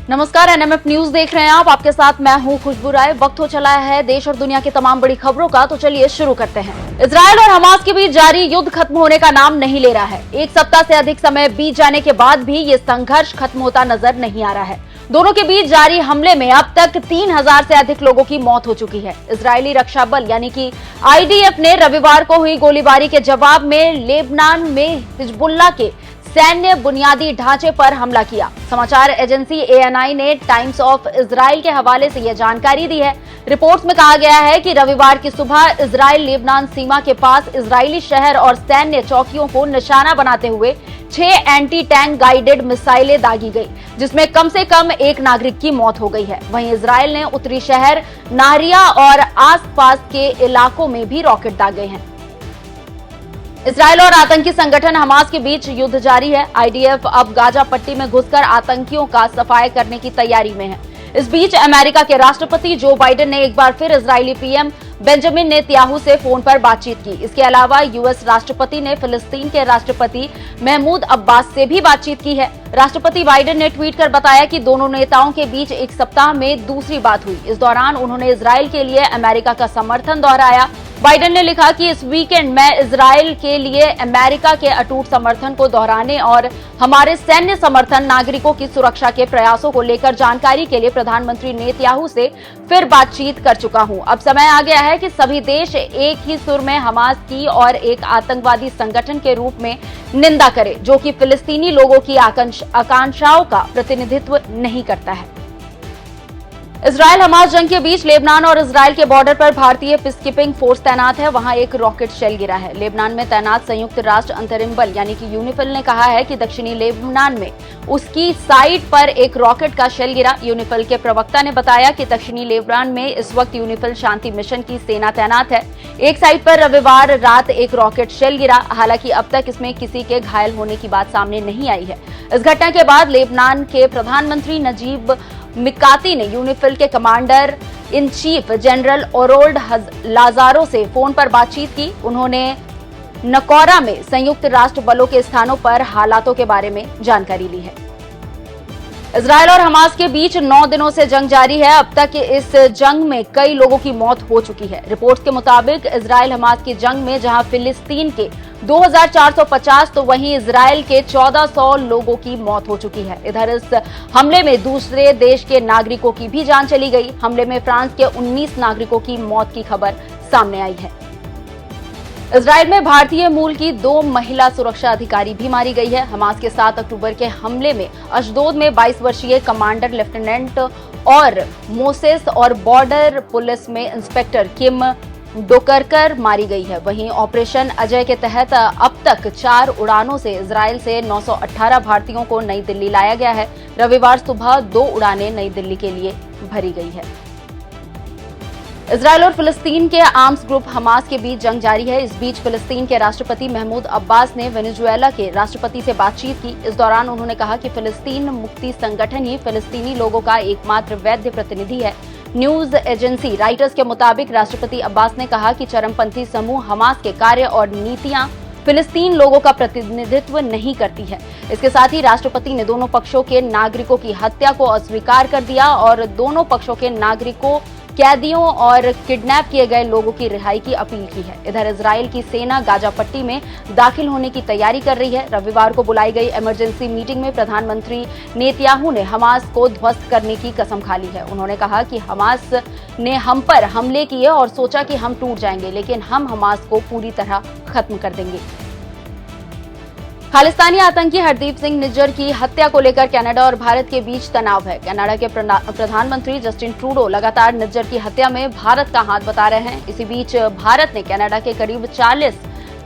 नमस्कार, NMF news देख रहे हैं आप। आपके साथ मैं हूं खुशबू राय। वक्त हो चला है देश और दुनिया की तमाम बड़ी खबरों का, तो चलिए शुरू करते हैं। इजरायल और हमास के बीच जारी युद्ध खत्म होने का नाम नहीं ले रहा है। एक सप्ताह से अधिक समय बीत जाने के बाद भी ये संघर्ष खत्म होता नजर नहीं आ रहा है। दोनों के बीच जारी हमले में अब तक 3000 से अधिक लोगों की मौत हो चुकी है। इजरायली रक्षा बल यानी कि आईडीएफ ने रविवार को हुई गोलीबारी के जवाब में लेबनान में हिजबुल्लाह के सैन्य बुनियादी ढांचे पर हमला किया। समाचार एजेंसी एएनआई ने टाइम्स ऑफ इजराइल के हवाले से यह जानकारी दी है। रिपोर्ट्स में कहा गया है कि रविवार की सुबह इजराइल लेबनान सीमा के पास इजरायली शहर और सैन्य चौकियों को निशाना बनाते हुए 6 एंटी टैंक गाइडेड मिसाइलें दागी गई, जिसमें कम से कम एक नागरिक की मौत हो गई है। वहीं इजराइल ने उत्तरी शहर नाहरिया और आसपास के इलाकों में भी रॉकेट दागे हैं। इजरायल और आतंकी संगठन हमास के बीच युद्ध जारी है। आईडीएफ अब गाजा पट्टी में घुसकर आतंकियों का सफाया करने की तैयारी में है। इस बीच अमेरिका के राष्ट्रपति जो बाइडेन ने एक बार फिर इजरायली पीएम बेंजामिन नेतन्याहू से फोन पर बातचीत की। इसके अलावा यूएस राष्ट्रपति ने फिलिस्तीन के राष्ट्रपति महमूद अब्बास से भी बातचीत की है। राष्ट्रपति बाइडेन ने ट्वीट कर बताया कि दोनों नेताओं के बीच एक सप्ताह में दूसरी बात हुई। इस दौरान उन्होंने इजरायल के लिए अमेरिका का समर्थन दोहराया। बाइडेन ने लिखा कि इस वीकेंड मैं इजरायल के लिए अमेरिका के अटूट समर्थन को दोहराने और हमारे सैन्य समर्थन नागरिकों की सुरक्षा के प्रयासों को लेकर जानकारी के लिए प्रधानमंत्री नेतन्याहू से फिर बातचीत कर चुका हूं। अब समय आ गया है कि सभी देश एक ही सुर में हमास की और एक आतंकवादी संगठन के रूप में निंदा करें, जो कि फिलिस्तीनी लोगों की आकांक्षाओं का प्रतिनिधित्व नहीं करता है। इजरायल हमास जंग के बीच लेबनान और इजरायल के बॉर्डर पर भारतीय पीसकीपिंग फोर्स तैनात है। वहां एक रॉकेट शेल गिरा है। लेबनान में तैनात संयुक्त राष्ट्र अंतरिम बल यानी कि यूनिफिल ने कहा है कि दक्षिणी लेबनान में उसकी साइट पर एक रॉकेट का शेल गिरा। यूनिफिल के प्रवक्ता ने बताया कि दक्षिणी लेबनान में इस वक्त यूनिफिल शांति मिशन की सेना तैनात है। एक साइट पर रविवार रात एक रॉकेट शेल गिरा। हालांकि अब तक इसमें किसी के घायल होने की बात सामने नहीं आई है। इस घटना के बाद लेबनान के प्रधानमंत्री नजीब मिकाती ने यूनिफिल के कमांडर इन चीफ जनरल ओरोल्ड लाजारो से फोन पर बातचीत की। उन्होंने नकौरा में संयुक्त राष्ट्र बलों के स्थानों पर हालातों के बारे में जानकारी ली है। इजरायल और हमास के बीच 9 दिनों से जंग जारी है। अब तक इस जंग में कई लोगों की मौत हो चुकी है। रिपोर्ट्स के मुताबिक इजरायल हमास की जंग में जहां फिलिस्तीन के 2450 तो वहीं इजरायल के 1400 लोगों की मौत हो चुकी है। इधर इस हमले में दूसरे देश के नागरिकों की भी जान चली गई। हमले में फ्रांस के 19 नागरिकों की मौत की खबर सामने आई है। इजरायल में भारतीय मूल की 2 महिला सुरक्षा अधिकारी भी मारी गई है। हमास के 7 अक्टूबर के हमले में अशदोद में 22 वर्षीय कमांडर लेफ्टिनेंट और मोसेस और बॉर्डर पुलिस में इंस्पेक्टर किम डोकरकर मारी गई है। वहीं ऑपरेशन अजय के तहत अब तक 4 उड़ानों से इजरायल से 918 भारतीयों को नई दिल्ली लाया गया है। रविवार सुबह 2 उड़ानें नई दिल्ली के लिए भरी गई है। इजरायल और फिलिस्तीन के आर्म्स ग्रुप हमास के बीच जंग जारी है। इस बीच फिलिस्तीन के राष्ट्रपति महमूद अब्बास ने वेनेजुएला के राष्ट्रपति से बातचीत की। इस दौरान उन्होंने कहा कि फिलिस्तीन मुक्ति संगठन ही फिलिस्तीनी लोगों का एकमात्र वैध प्रतिनिधि है। न्यूज एजेंसी राइटर्स के मुताबिक राष्ट्रपति अब्बास ने कहा कि चरमपंथी समूह हमास के कार्य और नीतियां फिलिस्तीन लोगों का प्रतिनिधित्व नहीं करती है। इसके साथ ही राष्ट्रपति ने दोनों पक्षों के नागरिकों की हत्या को अस्वीकार कर दिया और दोनों पक्षों के नागरिकों, कैदियों और किडनैप किए गए लोगों की रिहाई की अपील की है। इधर इजरायल की सेना गाजा पट्टी में दाखिल होने की तैयारी कर रही है। रविवार को बुलाई गई इमरजेंसी मीटिंग में प्रधानमंत्री नेतन्याहू ने हमास को ध्वस्त करने की कसम खा ली है। उन्होंने कहा कि हमास ने हम पर हमले किए और सोचा कि हम टूट जाएंगे, लेकिन हम हमास को पूरी तरह खत्म कर देंगे। खालिस्तानी आतंकी हरदीप सिंह निज्जर की हत्या को लेकर कनाडा और भारत के बीच तनाव है। कनाडा के प्रधानमंत्री जस्टिन ट्रूडो लगातार निज्जर की हत्या में भारत का हाथ बता रहे हैं। इसी बीच भारत ने कनाडा के करीब 40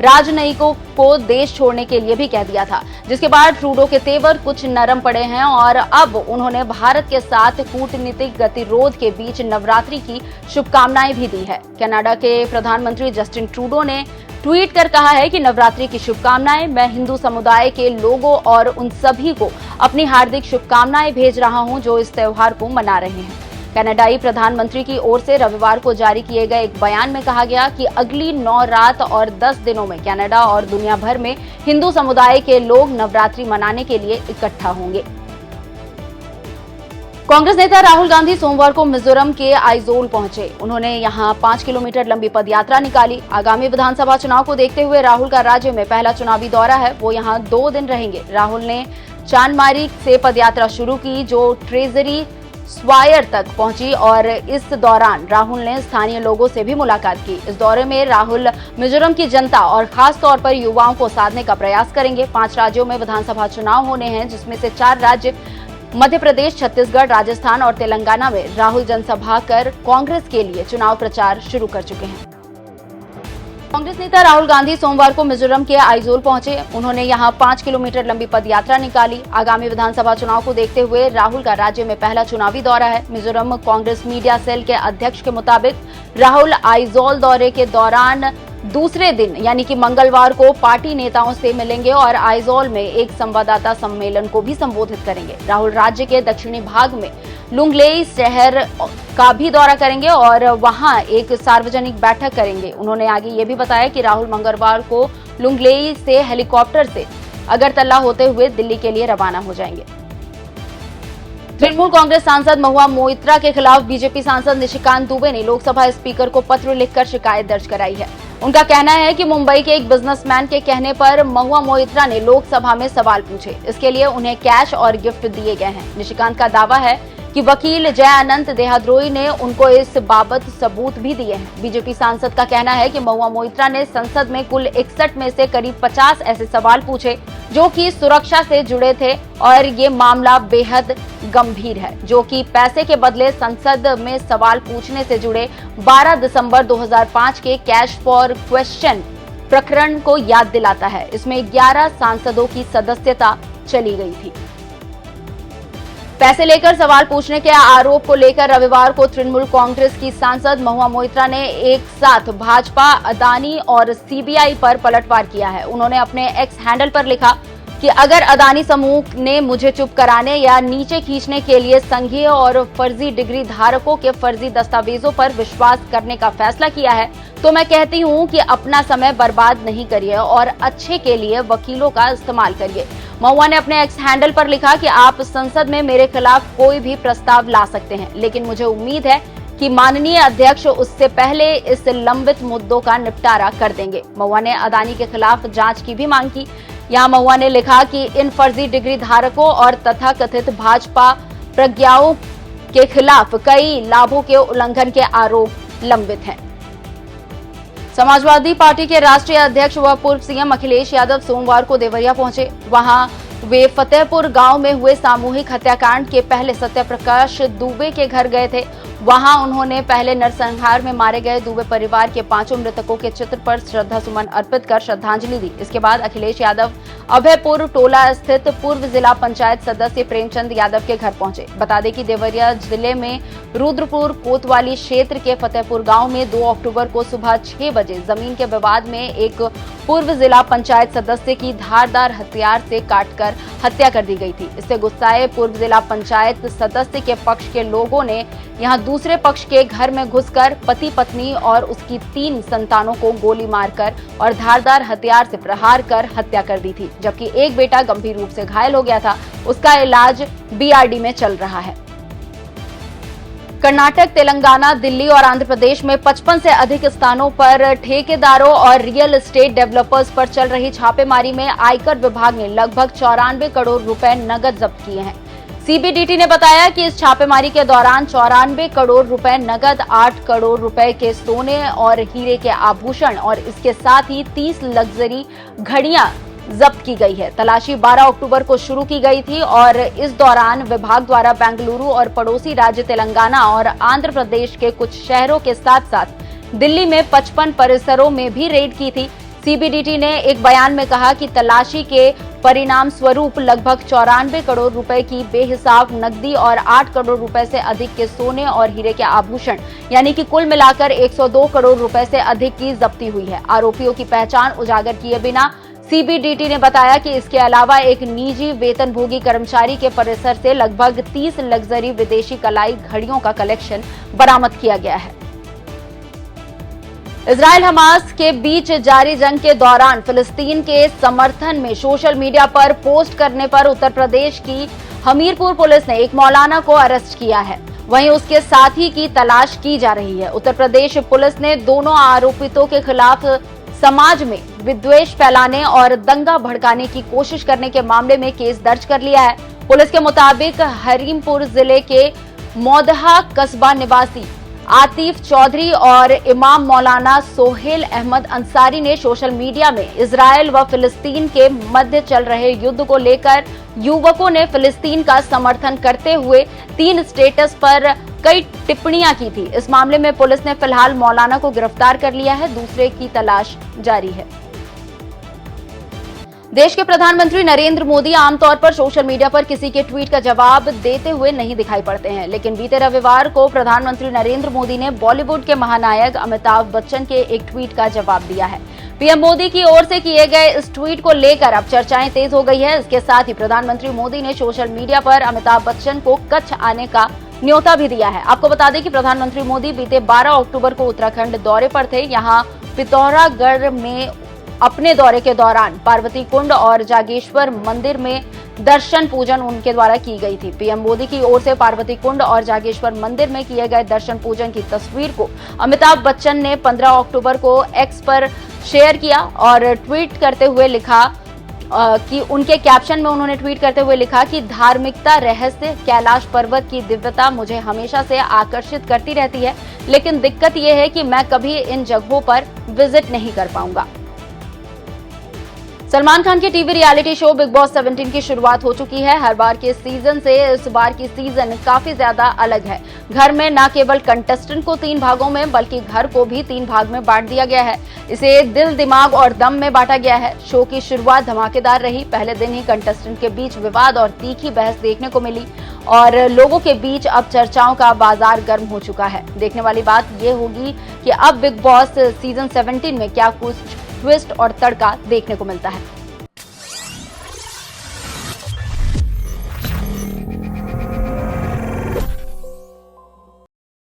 राजनयिकों को देश छोड़ने के लिए भी कह दिया था, जिसके बाद ट्रूडो के तेवर कुछ नरम पड़े हैं और अब उन्होंने भारत के साथ कूटनीतिक गतिरोध के बीच नवरात्रि की शुभकामनाएं भी दी है। कनाडा के प्रधानमंत्री जस्टिन ट्रूडो ने ट्वीट कर कहा है कि नवरात्रि की शुभकामनाएं। मैं हिंदू समुदाय के लोगों और उन सभी को अपनी हार्दिक शुभकामनाएं भेज रहा हूं जो इस त्योहार को मना रहे हैं। कनाडाई प्रधानमंत्री की ओर से रविवार को जारी किए गए एक बयान में कहा गया कि अगली 9 रात और 10 दिनों में कनाडा और दुनिया भर में हिंदू समुदाय के लोग नवरात्रि मनाने के लिए इकट्ठा होंगे। कांग्रेस नेता राहुल गांधी सोमवार को मिजोरम के आइजोल पहुंचे। उन्होंने यहां 5 किलोमीटर लंबी पदयात्रा निकाली। आगामी विधानसभा चुनाव को देखते हुए राहुल का राज्य में पहला चुनावी दौरा है। वो यहां 2 दिन रहेंगे। राहुल ने चांदमारी से पदयात्रा शुरू की, जो ट्रेजरी स्वायर तक पहुंची और इस दौरान राहुल ने स्थानीय लोगों से भी मुलाकात की। इस दौरे में राहुल मिजोरम की जनता और खास तौर पर युवाओं को साधने का प्रयास करेंगे। 5 राज्यों में विधानसभा चुनाव होने हैं, जिसमें से 4 राज्य मध्य प्रदेश, छत्तीसगढ़, राजस्थान और तेलंगाना में राहुल जनसभा कर कांग्रेस के लिए चुनाव प्रचार शुरू कर चुके हैं। कांग्रेस नेता राहुल गांधी सोमवार को मिजोरम के आइजोल पहुंचे। उन्होंने यहां 5 किलोमीटर लंबी पदयात्रा निकाली। आगामी विधानसभा चुनाव को देखते हुए राहुल का राज्य में पहला चुनावी दौरा है। मिजोरम कांग्रेस मीडिया सेल के अध्यक्ष के मुताबिक राहुल आइजोल दौरे के दौरान दूसरे दिन यानी कि मंगलवार को पार्टी नेताओं से मिलेंगे और आइजोल में एक संवाददाता सम्मेलन को भी संबोधित करेंगे। राहुल राज्य के दक्षिणी भाग में लुंगलेई शहर का भी दौरा करेंगे और वहां एक सार्वजनिक बैठक करेंगे। उन्होंने आगे ये भी बताया कि राहुल मंगलवार को लुंगलेई से हेलीकॉप्टर से अगरतला होते हुए दिल्ली के लिए रवाना हो जाएंगे। तृणमूल कांग्रेस सांसद महुआ मोइत्रा के खिलाफ बीजेपी सांसद निशिकांत दुबे ने लोकसभा स्पीकर को पत्र लिखकर शिकायत दर्ज कराई है। उनका कहना है कि मुंबई के एक बिजनेसमैन के कहने पर महुआ मोइत्रा ने लोकसभा में सवाल पूछे। इसके लिए उन्हें कैश और गिफ्ट दिए गए हैं। निशिकांत का दावा है कि वकील जय अनंत देहाद्रोई ने उनको इस बाबत सबूत भी दिए हैं। बीजेपी सांसद का कहना है कि महुआ मोइत्रा ने संसद में कुल 61 में से करीब 50 ऐसे सवाल पूछे जो कि सुरक्षा से जुड़े थे और ये मामला बेहद गंभीर है, जो कि पैसे के बदले संसद में सवाल पूछने से जुड़े 12 दिसंबर 2005 के कैश फॉर क्वेश्चन प्रकरण को याद दिलाता है। इसमें 11 सांसदों की सदस्यता चली गई थी। पैसे लेकर सवाल पूछने के आरोप को लेकर रविवार को तृणमूल कांग्रेस की सांसद महुआ मोइत्रा ने एक साथ भाजपा, अदानी और सीबीआई पर पलटवार किया है। उन्होंने अपने एक्स हैंडल पर लिखा कि अगर अदानी समूह ने मुझे चुप कराने या नीचे खींचने के लिए संघीय और फर्जी डिग्री धारकों के फर्जी दस्तावेजों पर विश्वास करने का फैसला किया है, तो मैं कहती हूं कि अपना समय बर्बाद नहीं करिए और अच्छे के लिए वकीलों का इस्तेमाल करिए। महुआ ने अपने एक्स हैंडल पर लिखा कि आप संसद में मेरे खिलाफ कोई भी प्रस्ताव ला सकते हैं, लेकिन मुझे उम्मीद है कि माननीय अध्यक्ष उससे पहले इस लंबित मुद्दों का निपटारा कर देंगे। महुआ ने अदानी के खिलाफ जांच की भी मांग की। यहाँ महुआ ने लिखा कि इन फर्जी डिग्री धारकों और तथाकथित भाजपा प्रज्ञाओं के खिलाफ कई लाभों के उल्लंघन के आरोप लंबित हैं। समाजवादी पार्टी के राष्ट्रीय अध्यक्ष व पूर्व सीएम अखिलेश यादव सोमवार को देवरिया पहुंचे। वहां वे फतेहपुर गांव में हुए सामूहिक हत्याकांड के पहले सत्यप्रकाश दुबे के घर गए थे। वहां उन्होंने पहले नरसंहार में मारे गए दुबे परिवार के 5 मृतकों के चित्र पर श्रद्धा सुमन अर्पित कर श्रद्धांजलि दी। इसके बाद अखिलेश यादव अभयपुर टोला स्थित पूर्व जिला पंचायत सदस्य प्रेमचंद यादव के घर पहुंचे। बता दें कि देवरिया जिले में रुद्रपुर कोतवाली क्षेत्र के फतेहपुर गांव में 2 अक्टूबर को सुबह 6 बजे जमीन के विवाद में एक पूर्व जिला पंचायत सदस्य की धारदार हथियार से काटकर हत्या कर दी गई थी। इससे गुस्साए पूर्व जिला पंचायत सदस्य के पक्ष के लोगों ने यहां दूसरे पक्ष के घर में घुसकर पति पत्नी और उसकी 3 संतानों को गोली मारकर और धारदार हथियार से प्रहार कर हत्या कर दी थी, जबकि एक बेटा गंभीर रूप से घायल हो गया था। उसका इलाज बीआरडी में चल रहा है। कर्नाटक, तेलंगाना, दिल्ली और आंध्र प्रदेश में 55 से अधिक स्थानों पर ठेकेदारों और रियल एस्टेट डेवलपर्स पर चल रही छापेमारी में आयकर विभाग ने लगभग 94 करोड़ रुपए नकद जब्त किए हैं। सीबीडीटी ने बताया कि इस छापेमारी के दौरान 94 करोड़ रुपए नकद, 8 करोड़ रुपए के सोने और हीरे के आभूषण और इसके साथ ही 30 लग्जरी घड़ियां जब्त की गई है। तलाशी 12 अक्टूबर को शुरू की गई थी और इस दौरान विभाग द्वारा बेंगलुरु और पड़ोसी राज्य तेलंगाना और आंध्र प्रदेश के कुछ शहरों के साथ साथ दिल्ली में 55 परिसरों में भी रेड की थी। सीबीडीटी ने एक बयान में कहा कि तलाशी के परिणाम स्वरूप लगभग 94 करोड़ रुपए की बेहिसाब नकदी और 8 करोड़ रुपए से अधिक के सोने और हीरे के आभूषण यानी कि कुल मिलाकर 102 करोड़ रुपए से अधिक की जब्ती हुई है। आरोपियों की पहचान उजागर किए बिना सीबीडीटी ने बताया कि इसके अलावा एक निजी वेतनभोगी कर्मचारी के परिसर से लगभग 30 लग्जरी विदेशी कलाई घड़ियों का कलेक्शन बरामद किया गया है। इजराइल हमास के बीच जारी जंग के दौरान फिलिस्तीन के समर्थन में सोशल मीडिया पर पोस्ट करने पर उत्तर प्रदेश की हमीरपुर पुलिस ने एक मौलाना को अरेस्ट किया है, वहीं उसके साथी की तलाश की जा रही है। उत्तर प्रदेश पुलिस ने दोनों आरोपितों के खिलाफ समाज में विद्वेष फैलाने और दंगा भड़काने की कोशिश करने के मामले में केस दर्ज कर लिया है। पुलिस के मुताबिक हरीमपुर जिले के मौदहा कस्बा निवासी आतिफ चौधरी और इमाम मौलाना सोहेल अहमद अंसारी ने सोशल मीडिया में इजरायल व फिलिस्तीन के मध्य चल रहे युद्ध को लेकर युवकों ने फिलिस्तीन का समर्थन करते हुए 3 स्टेटस पर कई टिप्पणियां की थी। इस मामले में पुलिस ने फिलहाल मौलाना को गिरफ्तार कर लिया है, दूसरे की तलाश जारी है। देश के प्रधानमंत्री नरेंद्र मोदी आमतौर पर सोशल मीडिया पर किसी के ट्वीट का जवाब देते हुए नहीं दिखाई पड़ते हैं, लेकिन बीते रविवार को प्रधानमंत्री नरेंद्र मोदी ने बॉलीवुड के महानायक अमिताभ बच्चन के एक ट्वीट का जवाब दिया है। पीएम मोदी की ओर से किए गए इस ट्वीट को लेकर अब चर्चाएं तेज हो गई है। इसके साथ ही प्रधानमंत्री मोदी ने सोशल मीडिया पर अमिताभ बच्चन को कच्छ आने का न्योता भी दिया है। आपको बता दें कि प्रधानमंत्री मोदी बीते 12 अक्टूबर को उत्तराखंड दौरे पर थे। यहाँ पिथौरागढ़ में अपने दौरे के दौरान पार्वती कुंड और जागेश्वर मंदिर में दर्शन पूजन उनके द्वारा की गई थी। पीएम मोदी की ओर से पार्वती कुंड और जागेश्वर मंदिर में किए गए दर्शन पूजन की तस्वीर को अमिताभ बच्चन ने 15 अक्टूबर को एक्स पर शेयर किया और ट्वीट करते हुए लिखा कि उनके कैप्शन में उन्होंने ट्वीट करते हुए लिखा कि धार्मिकता, रहस्य, कैलाश पर्वत की दिव्यता मुझे हमेशा से आकर्षित करती रहती है, लेकिन दिक्कत यह है कि मैं कभी इन जगहों पर विजिट नहीं कर पाऊंगा। सलमान खान के TV reality show big boss 17 की शुरुआत हो चुकी है। हर बार के सीजन से इस बार की सीजन काफी ज्यादा अलग है। घर में न केवल कंटेस्टेंट को 3 भागों में बल्कि घर को भी 3 भाग में बांट दिया गया है। इसे दिल, दिमाग और दम में बांटा गया है। शो की शुरुआत धमाकेदार रही। पहले दिन ही कंटेस्टेंट के बीच विवाद और तीखी बहस देखने को मिली और लोगों के बीच अब चर्चाओं का बाजार गर्म हो चुका है। देखने वाली बात यह होगी कि अब बिग बॉस सीजन 17 में क्या कुछ ट्विस्ट और तड़का देखने को मिलता है।